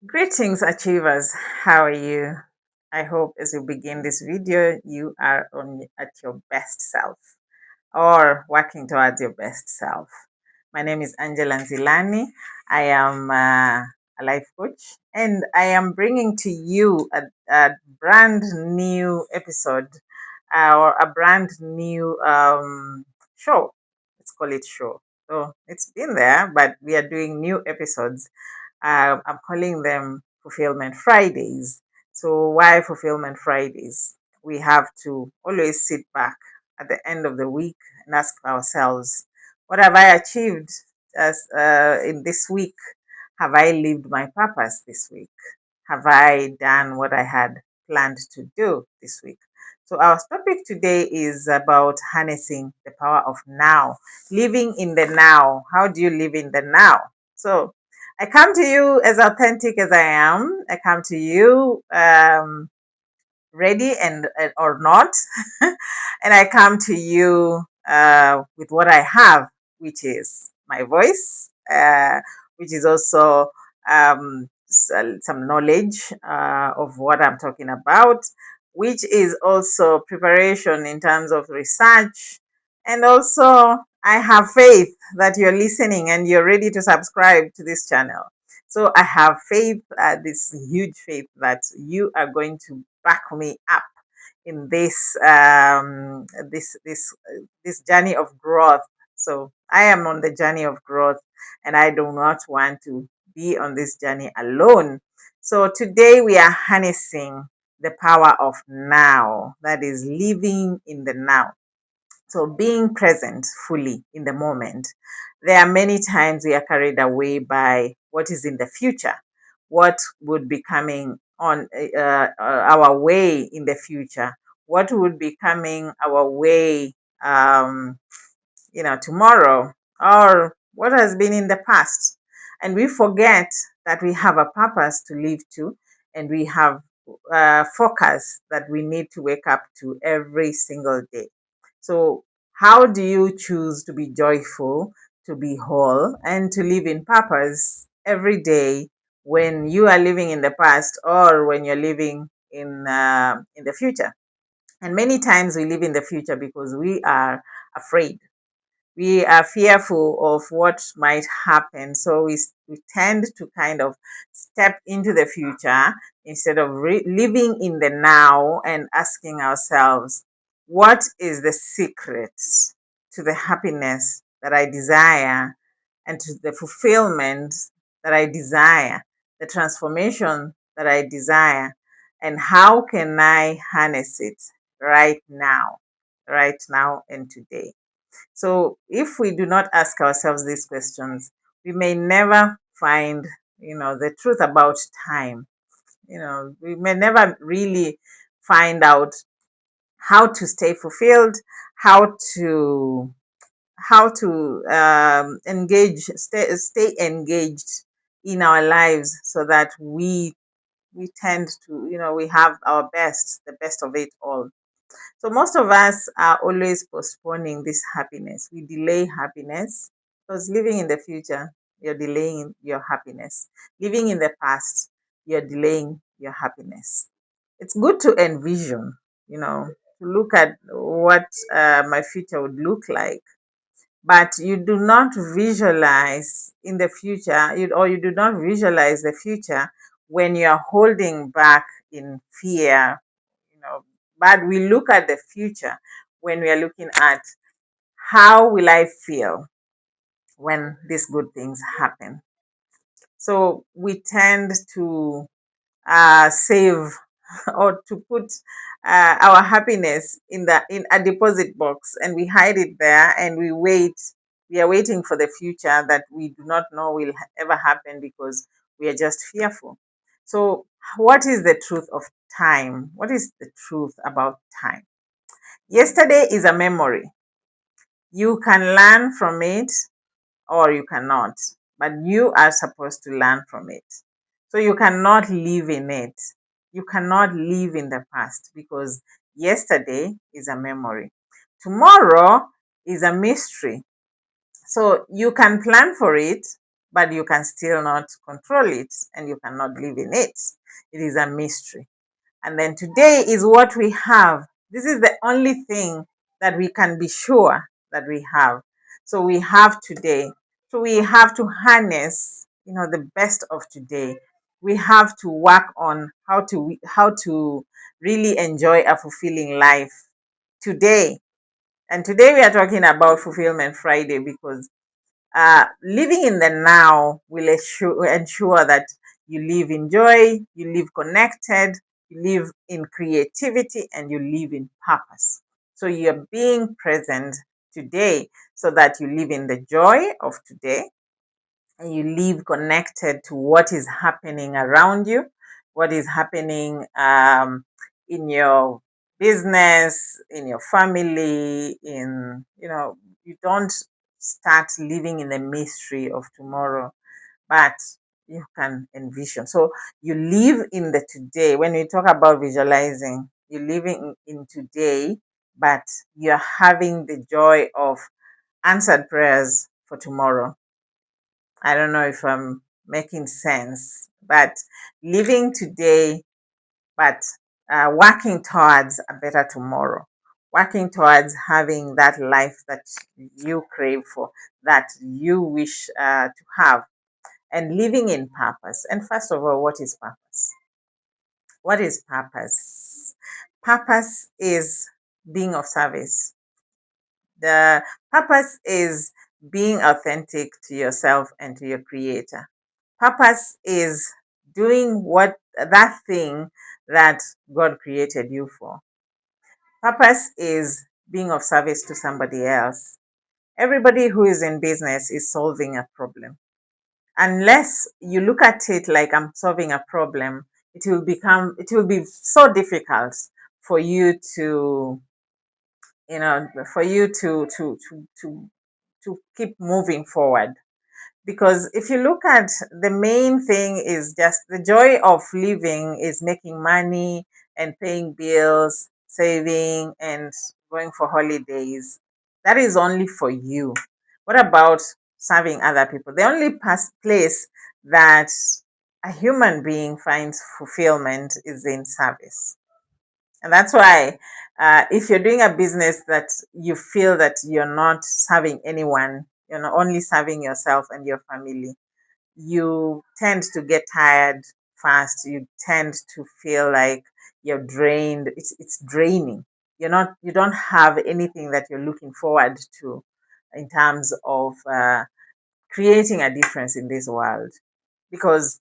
Greetings, achievers. How are you? I hope as you begin this video, you are at your best self or working towards your best self. My name is Angela Nzilani. I am a life coach, and I am bringing to you a brand new episode or a brand new show. Let's call it show. So it's been there, but we are doing new episodes. I'm calling them Fulfillment Fridays. So, why Fulfillment Fridays? We have to always sit back at the end of the week and ask ourselves, what have I achieved in this week? Have I lived my purpose this week? Have I done what I had planned to do this week? So, our topic today is about harnessing the power of now, living in the now. How do you live in the now? So, I come to you as authentic as I am. I come to you ready and or not, and I come to you with what I have, which is my voice, which is also some knowledge of what I'm talking about, which is also preparation in terms of research, and also I have faith that you're listening and you're ready to subscribe to this channel. So I have faith, this huge faith that you are going to back me up in this journey of growth. So I am on the journey of growth, and I do not want to be on this journey alone. So today we are harnessing the power of now, that is living in the now. So being present fully in the moment. There are many times we are carried away by what is in the future, what would be coming on our way in the future, what would be coming our way, tomorrow, or what has been in the past. And we forget that we have a purpose to live to, and we have focus that we need to wake up to every single day. So, how do you choose to be joyful, to be whole, and to live in purpose every day when you are living in the past or when you're living in the future? And many times we live in the future because we are afraid, we are fearful of what might happen. So we tend to kind of step into the future instead of living in the now and asking ourselves, what is the secret to the happiness that I desire and to the fulfillment that I desire, the transformation that I desire, and how can I harness it right now and today? So if we do not ask ourselves these questions, we may never find, the truth about time. We may never really find out how to stay fulfilled, how to stay engaged in our lives, so that we tend to, we have our best, the best of it all. So most of us are always postponing this happiness. We delay happiness because living in the future, you're delaying your happiness. Living in the past, you're delaying your happiness. It's good to envision, to look at what my future would look like, but you do not visualize in the future, or you do not visualize the future when you are holding back in fear, but we look at the future when we are looking at how will I feel when these good things happen. So we tend to save or to put our happiness in a deposit box, and we hide it there, and we wait. We are waiting for the future that we do not know will ever happen because we are just fearful. So what is the truth of time? What is the truth about time? Yesterday is a memory. You can learn from it or you cannot, but you are supposed to learn from it. So you cannot live in it. You cannot live in the past because yesterday is a memory. Tomorrow is a mystery. So you can plan for it, but you can still not control it and you cannot live in it. It is a mystery. And then today is what we have. This is the only thing that we can be sure that we have. So we have today. So we have to harness, the best of today. We have to work on how to really enjoy a fulfilling life today. And today we are talking about Fulfillment Friday because living in the now will ensure that you live in joy, you live connected, you live in creativity, and you live in purpose. So you're being present today so that you live in the joy of today and you live connected to what is happening around you, what is happening in your business, in your family, you don't start living in the mystery of tomorrow, but you can envision. So you live in the today. When we talk about visualizing, you're living in today, but you're having the joy of answered prayers for tomorrow. I don't know if I'm making sense, but living today, but working towards a better tomorrow, working towards having that life that you crave for, that you wish to have, and living in purpose. And first of all, what is purpose? What is purpose? Purpose is being of service. The purpose is being authentic to yourself and to your creator. Purpose is doing that thing that God created you for. Purpose is being of service to somebody else. Everybody who is in business is solving a problem. Unless you look at it like I'm solving a problem, it will be so difficult for you to, for you to keep moving forward. Because if you look at the main thing is just the joy of living is making money and paying bills, saving and going for holidays. That is only for you. What about serving other people? The only place that a human being finds fulfillment is in service. And that's why if you're doing a business that you feel that you're not serving anyone, you're not only serving yourself and your family, you tend to get tired fast. You tend to feel like you're drained. It's draining. You don't have anything that you're looking forward to in terms of creating a difference in this world, because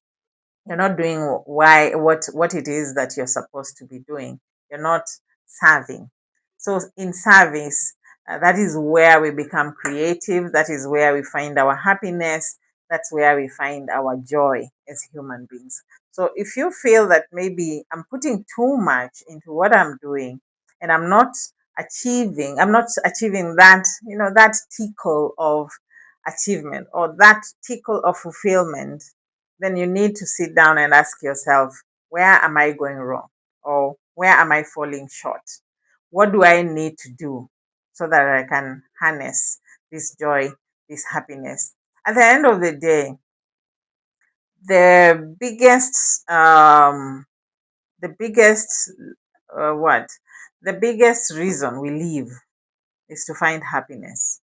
you're not doing what it is that you're supposed to be doing. You're not serving. So in service, that is where we become creative. That is where we find our happiness. That's where we find our joy as human beings. So if you feel that maybe I'm putting too much into what I'm doing and I'm not achieving that, that tickle of achievement or that tickle of fulfillment, then you need to sit down and ask yourself, where am I going wrong? Or where am I falling short? What do I need to do so that I can harness this joy, this happiness? At the end of the day, the biggest, the biggest, what? The biggest reason we live is to find happiness.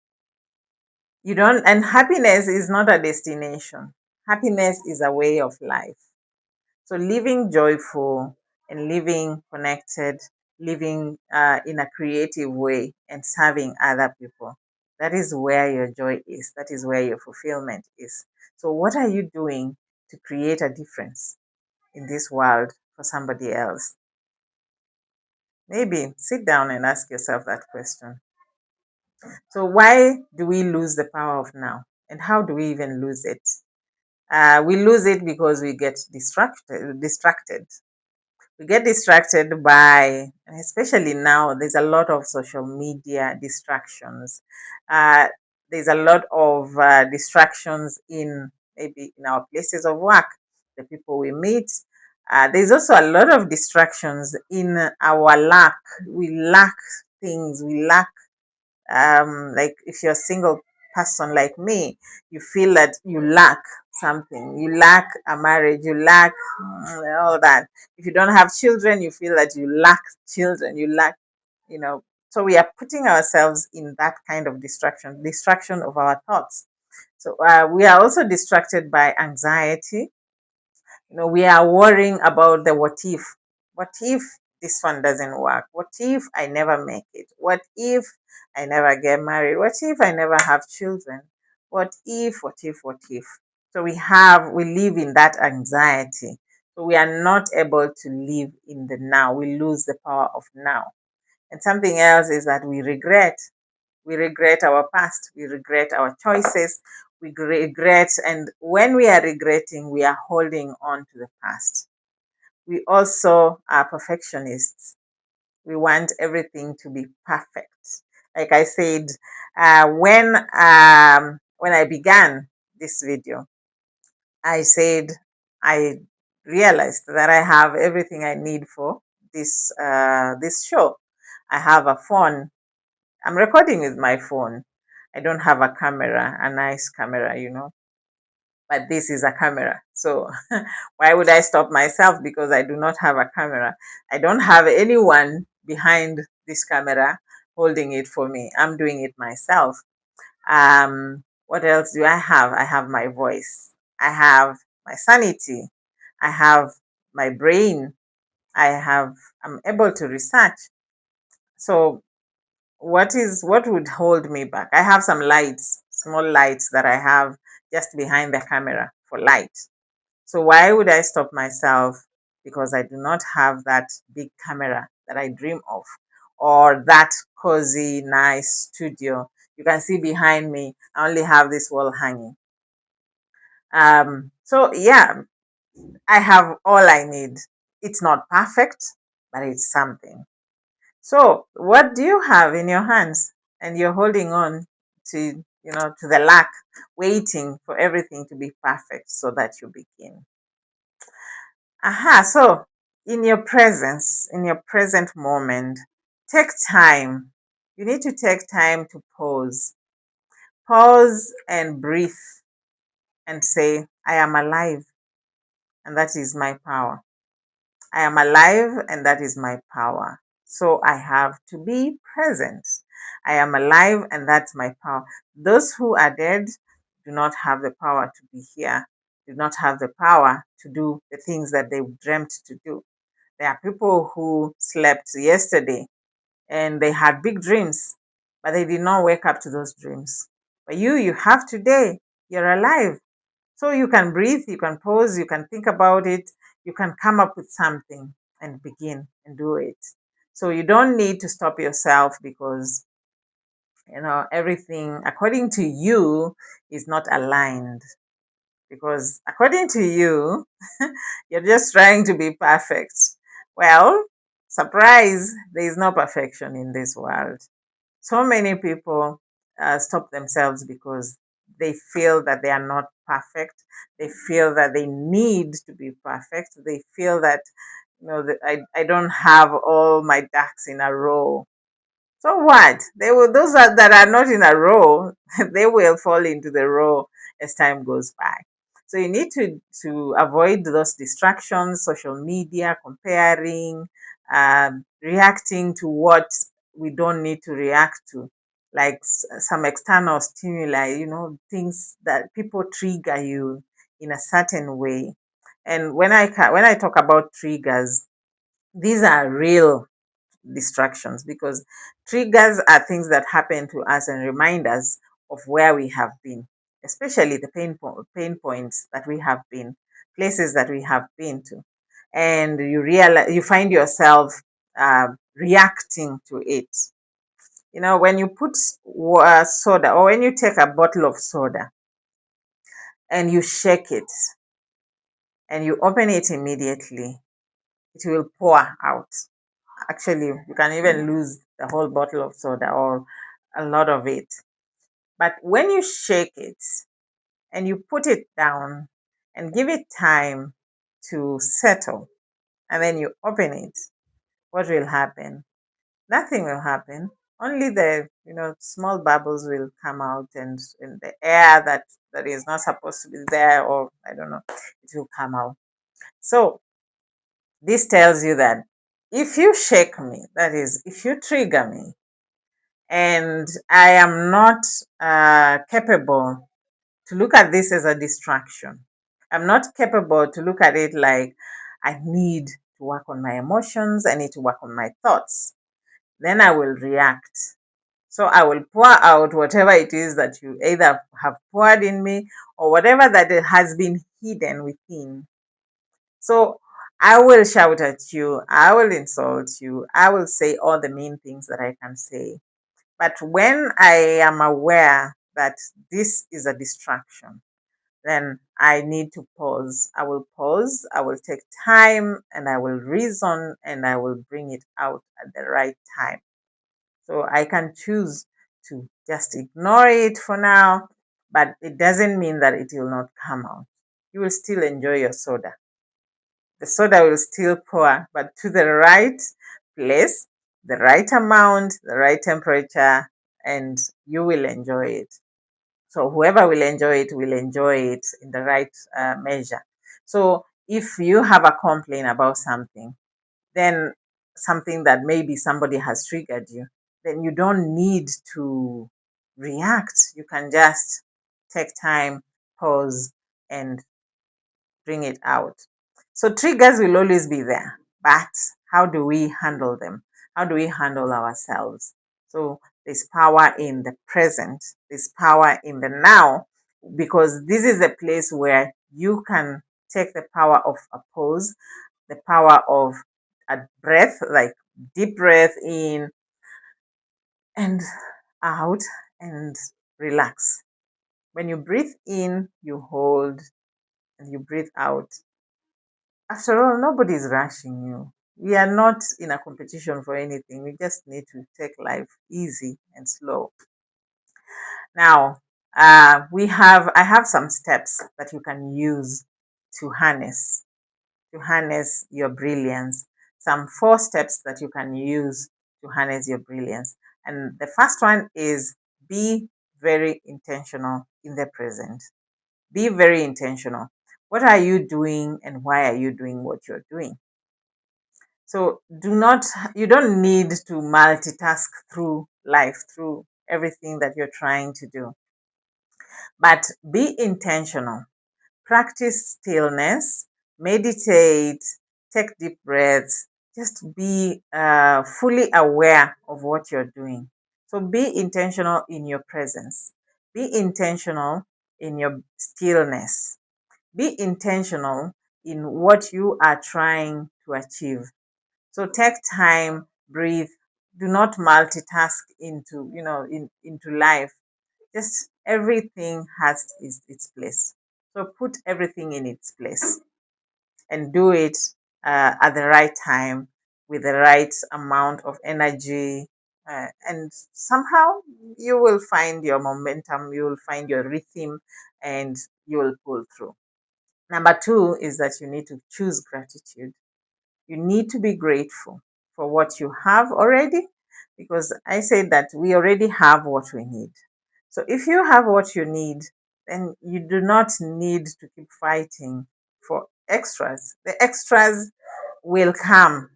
And happiness is not a destination. Happiness is a way of life. So living joyful and living connected, living in a creative way and serving other people. That is where your joy is. That is where your fulfillment is. So what are you doing to create a difference in this world for somebody else? Maybe sit down and ask yourself that question. So why do we lose the power of now? And how do we even lose it? We lose it because we get distracted. We get distracted by, especially now, there's a lot of social media distractions. Uh, there's a lot of distractions in maybe in our places of work, the people we meet. There's also a lot of distractions in our We lack things. We lack, like if you're a single person like me, you feel that you lack something. You lack a marriage, you lack all that. If you don't have children, you feel that you lack children, you lack, you know. So we are putting ourselves in that kind of distraction of our thoughts. So we are also distracted by anxiety. We are worrying about the what if. What if this one doesn't work? What if I never make it? What if I never get married? What if I never have children? What if, what if, what if? So we live in that anxiety. So we are not able to live in the now. We lose the power of now. And something else is that we regret. We regret our past. We regret our choices. We regret, and when we are regretting, we are holding on to the past. We also are perfectionists. We want everything to be perfect. Like I said, when I began this video, I said I realized that I have everything I need for this show. I have a phone. I'm recording with my phone. I don't have a camera, a nice camera, but this is a camera. So why would I stop myself because I do not have a camera? I don't have anyone behind this camera holding it for me. I'm doing it myself. What else do I have? I have my voice. I have my sanity. I have my brain. I'm able to research. So what would hold me back? I have some lights, small lights that I have just behind the camera for light. So why would I stop myself because I do not have that big camera that I dream of, or that cozy nice studio? You can see behind me I only have this wall hanging. So yeah, I have all I need. It's not perfect, but it's something. So, what do you have in your hands? And you're holding on to the lack, waiting for everything to be perfect so that you begin. Aha, so in your presence, in your present moment, take time. You need to take time to pause. Pause and breathe and say, I am alive, and that is my power. I am alive and that is my power. So I have to be present. I am alive and that's my power. Those who are dead do not have the power to be here, do not have the power to do the things that they dreamt to do. There are people who slept yesterday and they had big dreams, but they did not wake up to those dreams. But you have today, you're alive. So you can breathe, you can pause, you can think about it, you can come up with something and begin and do it. So you don't need to stop yourself because everything according to you is not aligned. Because according to you, you're just trying to be perfect. Well, surprise, there is no perfection in this world. So many people stop themselves because they feel that they are not perfect. They feel that they need to be perfect. They feel that, that I don't have all my ducks in a row. So what? That are not in a row, they will fall into the row as time goes by. So you need to avoid those distractions, social media, comparing, reacting to what we don't need to react to, like some external stimuli, things that people trigger you in a certain way. And when I talk about triggers, these are real distractions because triggers are things that happen to us and remind us of where we have been, especially the pain points that we have been, places that we have been to, and you find yourself reacting to it. When you put soda, or when you take a bottle of soda and you shake it and you open it immediately, it will pour out. Actually, you can even lose the whole bottle of soda or a lot of it. But when you shake it and you put it down and give it time to settle, and then you open it, what will happen? Nothing will happen. only the small bubbles will come out, and the air that is not supposed to be there, or I don't know, it will come out. So this tells you that if you shake me, that is, if you trigger me, and I am not capable to look at this as a distraction, I'm not capable to look at it like I need to work on my emotions, I need to work on my thoughts, then I will react. So I will pour out whatever it is that you either have poured in me, or whatever that has been hidden within. So I will shout at you, I will insult you, I will say all the mean things that I can say. But when I am aware that this is a distraction, then I need to pause. I will pause, I will take time, and I will reason, and I will bring it out at the right time. So I can choose to just ignore it for now, but it doesn't mean that it will not come out. You will still enjoy your soda. The soda will still pour, but to the right place, the right amount, the right temperature, and you will enjoy it. So whoever will enjoy it in the right measure. So if you have a complaint about something, then something that maybe somebody has triggered you, then you don't need to react. You can just take time, pause, and bring it out. So triggers will always be there, but how do we handle them? How do we handle ourselves? So there's power in the present, there's power in the now, because this is a place where you can take the power of a pause, the power of a breath, like deep breath in and out, and relax. When you breathe in, you hold, and you breathe out. After all, nobody's rushing you. We are not in a competition for anything. We just need to take life easy and slow. Now, I have some steps that you can use to harness your brilliance. Some 4 steps that you can use to harness your brilliance. And the first one is be very intentional in the present. Be very intentional. What are you doing, and why are you doing what you're doing? So you don't need to multitask through life, through everything that you're trying to do, but be intentional. Practice stillness, meditate, take deep breaths, just be fully aware of what you're doing. So be intentional in your presence, be intentional in your stillness, be intentional in what you are trying to achieve. So take time, breathe, do not multitask into life. Just everything has its place. So put everything in its place and do it at the right time with the right amount of energy. And somehow you will find your momentum, you will find your rhythm, and you will pull through. Number 2 is that you need to choose gratitude. You need to be grateful for what you have already, because I say that we already have what we need. So if you have what you need, then you do not need to keep fighting for extras. The extras will come.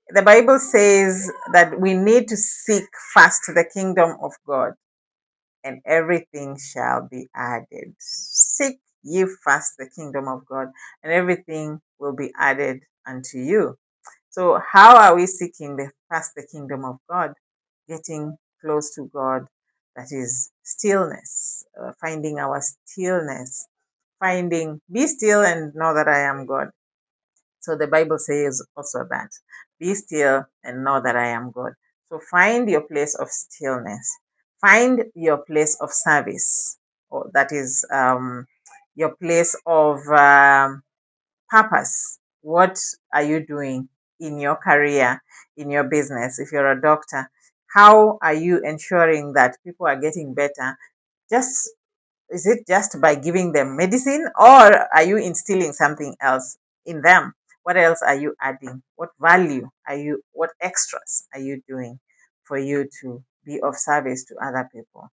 The Bible says that we need to seek first the kingdom of God, and everything shall be added. Seek ye first the kingdom of God, and everything will be added unto you. So, how are we seeking first the kingdom of God? Getting close to God, that is stillness, finding our stillness, be still and know that I am God. So, the Bible says also that be still and know that I am God. So, find your place of stillness, find your place of service, or that is your place of purpose. What are you doing in your career, in your business? If you're a doctor, how are you ensuring that people are getting better? Just Is it just by giving them medicine, or are you instilling something else in them? What else are you adding? What value are you, what extras are you doing for you to be of service to other people?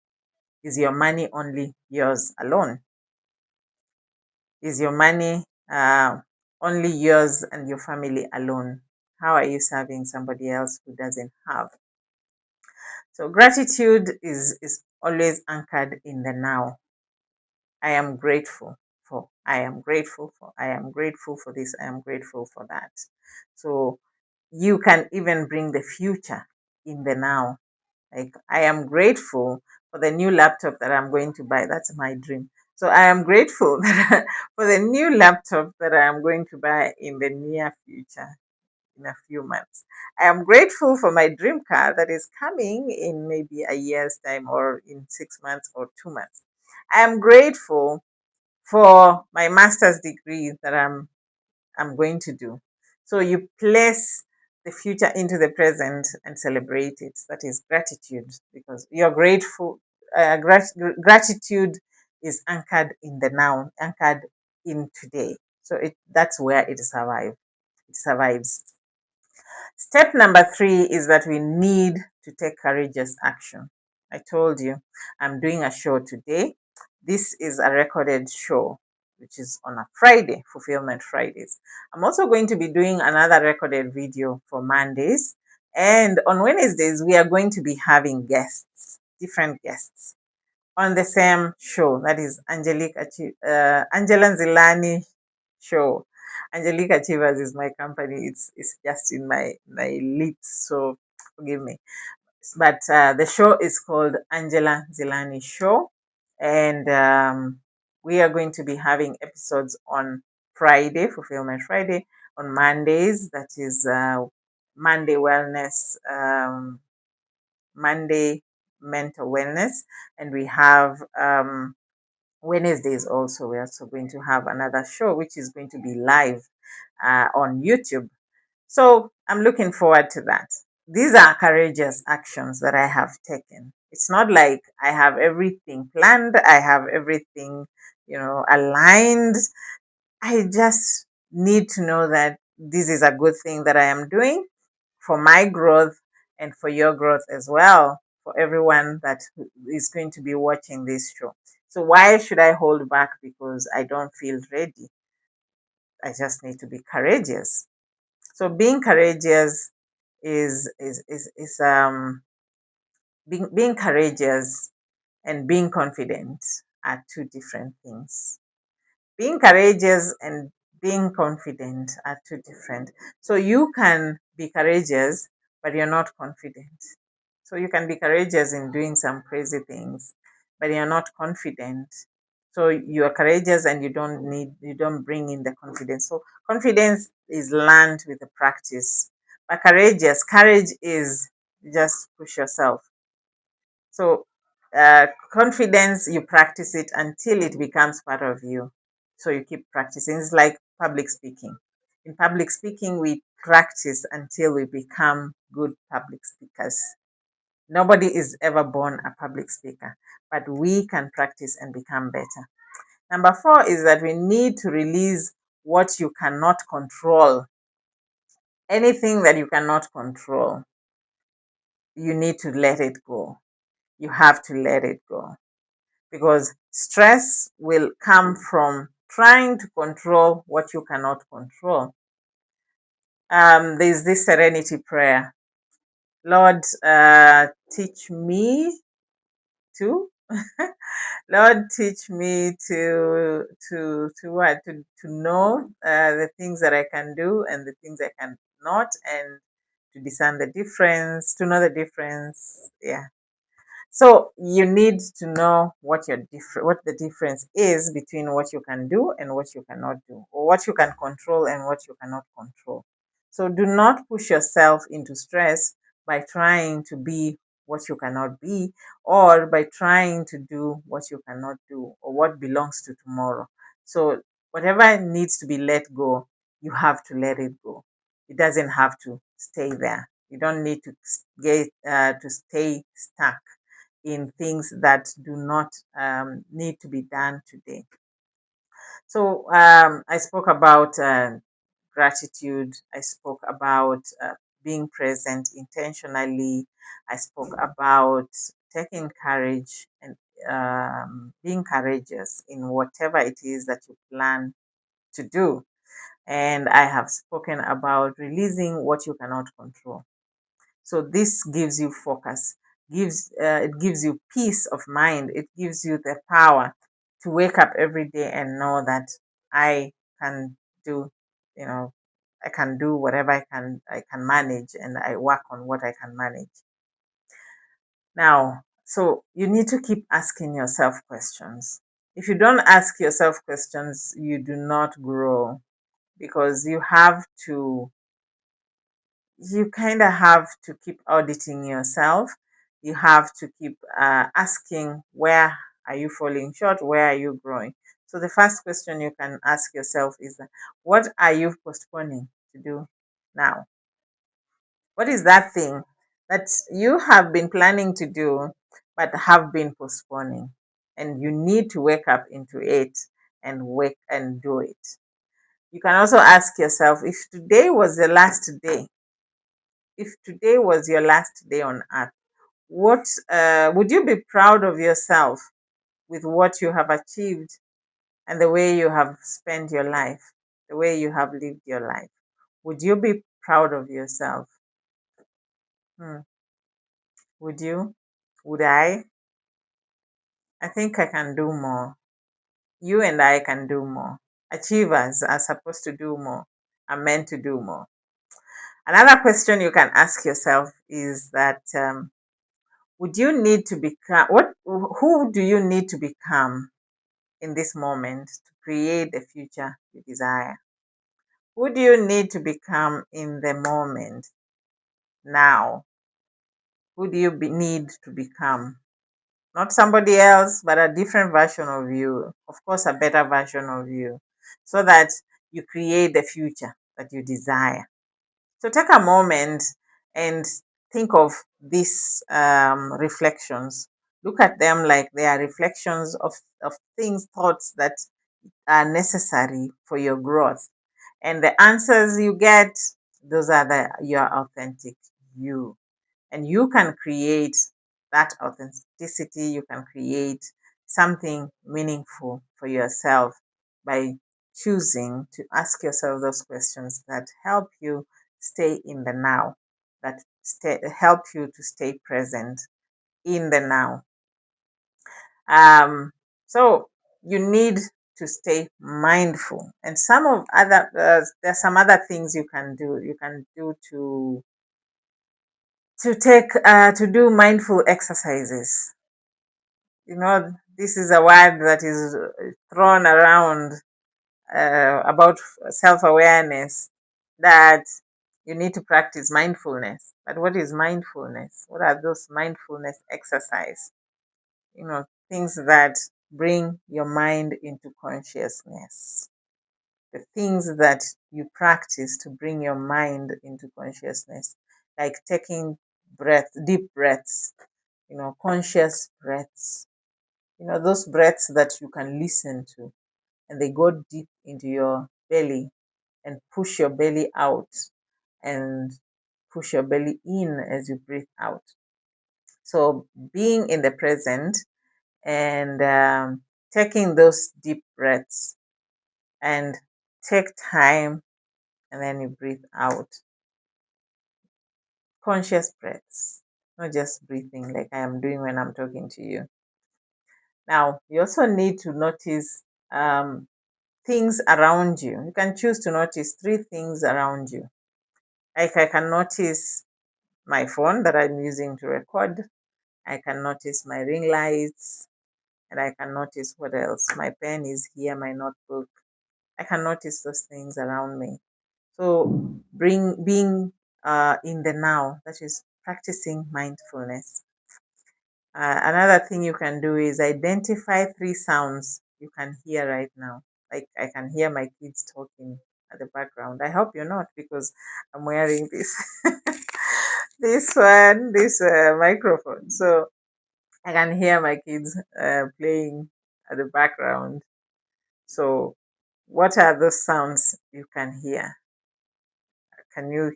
Is your money only yours alone? Is your money only yours and your family alone? How are you serving somebody else who doesn't have? So gratitude is always anchored in the now. I am grateful for, I am grateful for, I am grateful for this, I am grateful for that. So you can even bring the future in the now. Like, I am grateful for the new laptop that I'm going to buy. That's my dream. So I am grateful for the new laptop that I am going to buy in the near future, in a few months. I am grateful for my dream car that is coming in maybe a year's time, or in 6 months or 2 months. I am grateful for my master's degree that I'm going to do. So you place the future into the present and celebrate it. That is gratitude, because you're grateful. Gratitude is anchored in the now, anchored in today. So that's where it survives. It survives. Step number 3 is that we need to take courageous action. I told you I'm doing a show today. This is a recorded show, which is on a Friday, Fulfillment Fridays. I'm also going to be doing another recorded video for Mondays. And on Wednesdays, we are going to be having guests, different guests, on the same show. That is Angela Zilani show. Angelique Achievers is my company. It's just in my lips, so forgive me. But the show is called Angela Zilani Show, and we are going to be having episodes on Friday, Fulfillment Friday, on Mondays. That is Monday Wellness, Monday Mental Wellness, and we have Wednesdays also. We're also going to have another show which is going to be live on YouTube. So I'm looking forward to that. These are courageous actions that I have taken. It's not like I have everything planned, I have everything, aligned. I just need to know that this is a good thing that I am doing for my growth and for your growth as well, for everyone that is going to be watching this show. So why should I hold back because I don't feel ready? I just need to be courageous. So being courageous is being courageous and being confident are two different things. Being courageous and being confident are two different. So you can be courageous, but you're not confident. So you can be courageous in doing some crazy things, but you're not confident. So you are courageous and you don't bring in the confidence. So confidence is learned with the practice. But courage is just push yourself. So confidence, you practice it until it becomes part of you. So you keep practicing. It's like public speaking. In public speaking, we practice until we become good public speakers. Nobody is ever born a public speaker, but we can practice and become better. Number 4 is that we need to release what you cannot control. Anything that you cannot control, you need to let it go. You have to let it go, because stress will come from trying to control what you cannot control. There's this serenity prayer. Lord, teach me to Lord, teach me to what to know the things that I can do and the things I cannot, and to discern the difference, to know the difference. Yeah. So you need to know what the difference is between what you can do and what you cannot do, or what you can control and what you cannot control. So do not push yourself into stress by trying to be what you cannot be, or by trying to do what you cannot do, or what belongs to tomorrow. So whatever needs to be let go, you have to let it go. It doesn't have to stay there. You don't need to get to stay stuck in things that do not need to be done today. So I spoke about gratitude. I spoke about being present intentionally. I spoke about taking courage and being courageous in whatever it is that you plan to do. And I have spoken about releasing what you cannot control. So this gives you focus, gives it gives you peace of mind. It gives you the power to wake up every day and know that I can do, you know, I can do whatever I can manage, and I work on what I can manage. Now, so you need to keep asking yourself questions. If you don't ask yourself questions, you do not grow, because you kind of have to keep auditing yourself. You have to keep asking, where are you falling short? Where are you growing? So the first question you can ask yourself is, what are you postponing to do now? What is that thing that you have been planning to do but have been postponing? And you need to wake up into it and wake and do it. You can also ask yourself, if today was your last day on earth, what would you be proud of yourself with what you have achieved and the way you have spent your life, the way you have lived your life? Would you be proud of yourself? Hmm. Would you? Would I? I think I can do more. You and I can do more. Achievers are supposed to do more, are meant to do more. Another question you can ask yourself is that, would you need to become what? Who do you need to become in this moment to create the future you desire? Who do you need to become in the moment now? Who do you need to become? Not somebody else, but a different version of you. Of course, a better version of you, so that you create the future that you desire. So take a moment and think of these reflections. Look at them like they are reflections of things, thoughts that are necessary for your growth. And the answers you get, those are your authentic you. And you can create that authenticity. You can create something meaningful for yourself by choosing to ask yourself those questions that help you stay in the now, that help you to stay present in the now. So you need to stay mindful, and there's some other things you can do. You can do to do mindful exercises. This is a word that is thrown around about self-awareness, that you need to practice mindfulness. But what is mindfulness? What are those mindfulness exercise? Things that bring your mind into consciousness. The things that you practice to bring your mind into consciousness, like taking deep breaths, conscious breaths, those breaths that you can listen to, and they go deep into your belly and push your belly out and push your belly in as you breathe out. So being in the present and taking those deep breaths, and take time, and then you breathe out. Conscious breaths, not just breathing like I am doing when I'm talking to you. Now, you also need to notice things around you. You can choose to notice 3 things around you. Like, I can notice my phone that I'm using to record. I can notice my ring lights, and I can notice what else. My pen is here, my notebook. I can notice those things around me. So being in the now, that is practicing mindfulness. Another thing you can do is identify 3 sounds you can hear right now. Like, I can hear my kids talking at the background. I hope you're not, because I'm wearing this this microphone. So I can hear my kids playing at the background. So what are those sounds you can hear? can you,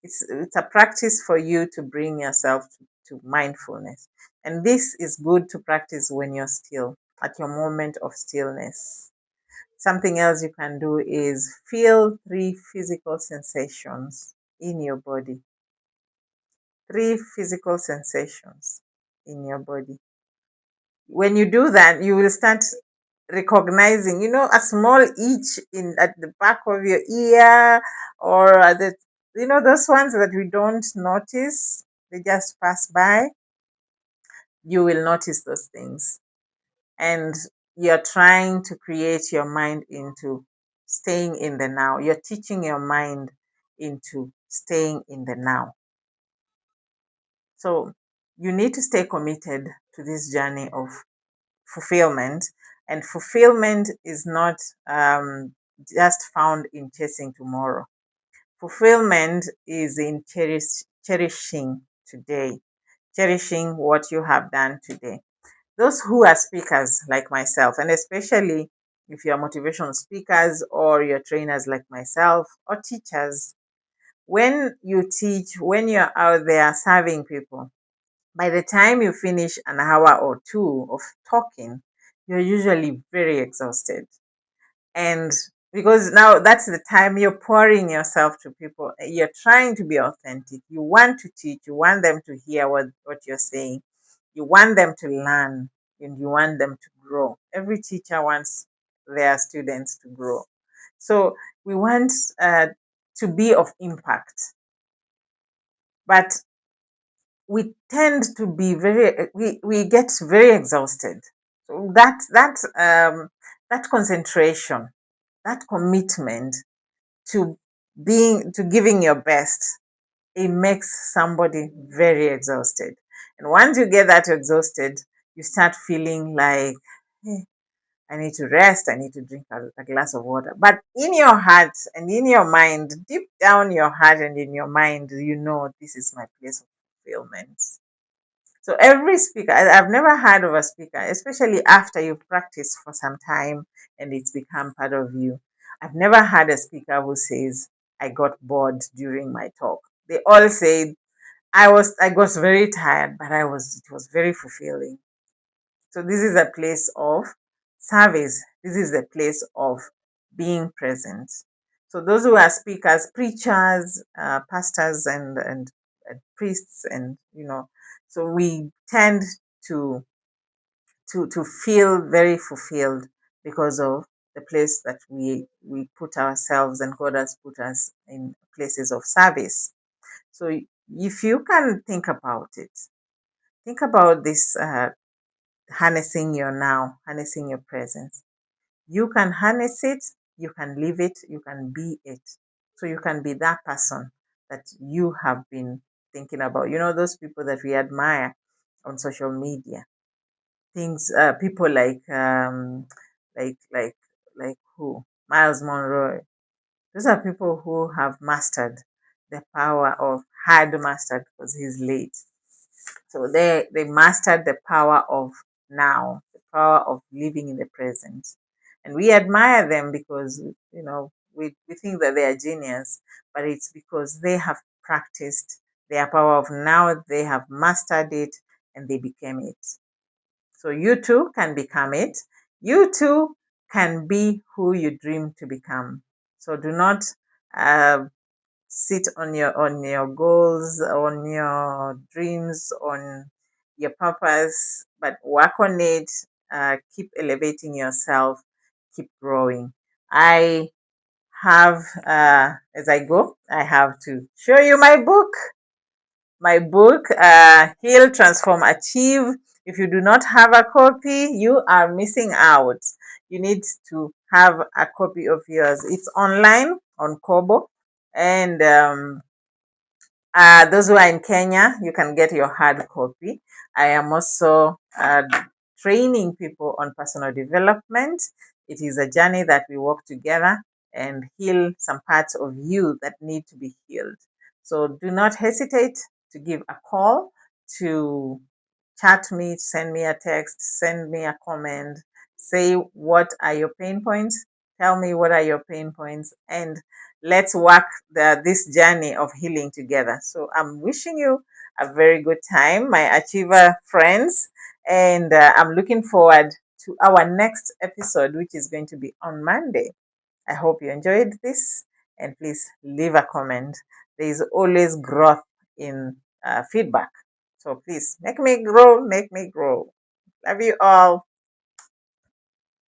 it's a practice for you to bring yourself to mindfulness. And this is good to practice when you're still, at your moment of stillness. Something else you can do is feel 3 physical sensations in your body. 3 physical sensations in your body. When you do that, you will start recognizing, a small itch in at the back of your ear, or those ones that we don't notice, they just pass by. You will notice those things. And you're trying to create your mind into staying in the now. You're teaching your mind into staying in the now. So you need to stay committed to this journey of fulfillment. And fulfillment is not just found in chasing tomorrow. Fulfillment is in cherishing today, cherishing what you have done today. Those who are speakers like myself, and especially if you're motivational speakers or you're trainers like myself or teachers, when you teach, when you're out there serving people, by the time you finish an hour or two of talking, you're usually very exhausted. And because now that's the time you're pouring yourself to people, you're trying to be authentic. You want to teach, you want them to hear what you're saying, you want them to learn, and you want them to grow. Every teacher wants their students to grow. So we want to be of impact. But we tend to be we get very exhausted. So that concentration, that commitment to to giving your best, it makes somebody very exhausted. And once you get that exhausted, you start feeling like, "Hey, I need to rest, I need to drink a glass of water." But in your heart and in your mind, deep down your heart and in your mind, this is my place of fulfillment. So every speaker, I've never heard of a speaker, especially after you've practiced for some time and it's become part of you. I've never had a speaker who says, "I got bored during my talk." They all say, I got very tired, but it was very fulfilling." So this is a place of service. This is a place of being present. So those who are speakers, preachers, pastors, and priests, and so we tend to to feel very fulfilled because of the place that we put ourselves, and God has put us in places of service. So if you can think about this, harnessing your now, harnessing your presence. You can harness it, you can live it, you can be it. So you can be that person that you have been thinking about. Those people that we admire on social media. People like who? Miles Monroe. Those are people who have mastered the power of, had mastered, because he's late. So they mastered the power of now, the power of living in the present. And we admire them because, we think that they are genius, but it's because they have practiced their power of now, they have mastered it, and they became it. So you too can become it. You too can be who you dream to become. So do not uh, sit on your goals, on your dreams, on your purpose, but work on it. Keep elevating yourself. Keep growing. I have, as I go, I have to show you my book. My book, Heal, Transform, Achieve. If you do not have a copy, you are missing out. You need to have a copy of yours. It's online on Kobo. And those who are in Kenya, you can get your hard copy. I am also training people on personal development. It is a journey that we walk together and heal some parts of you that need to be healed. So do not hesitate to give a call, to chat me, send me a text, send me a comment, say what are your pain points, Tell me what are your pain points, and let's work this journey of healing together. So I'm wishing you a very good time, my achiever friends, and I'm looking forward to our next episode, which is going to be on Monday. I hope you enjoyed this, and please leave a comment. There is always growth in feedback. So please make me grow, make me grow. Love you all.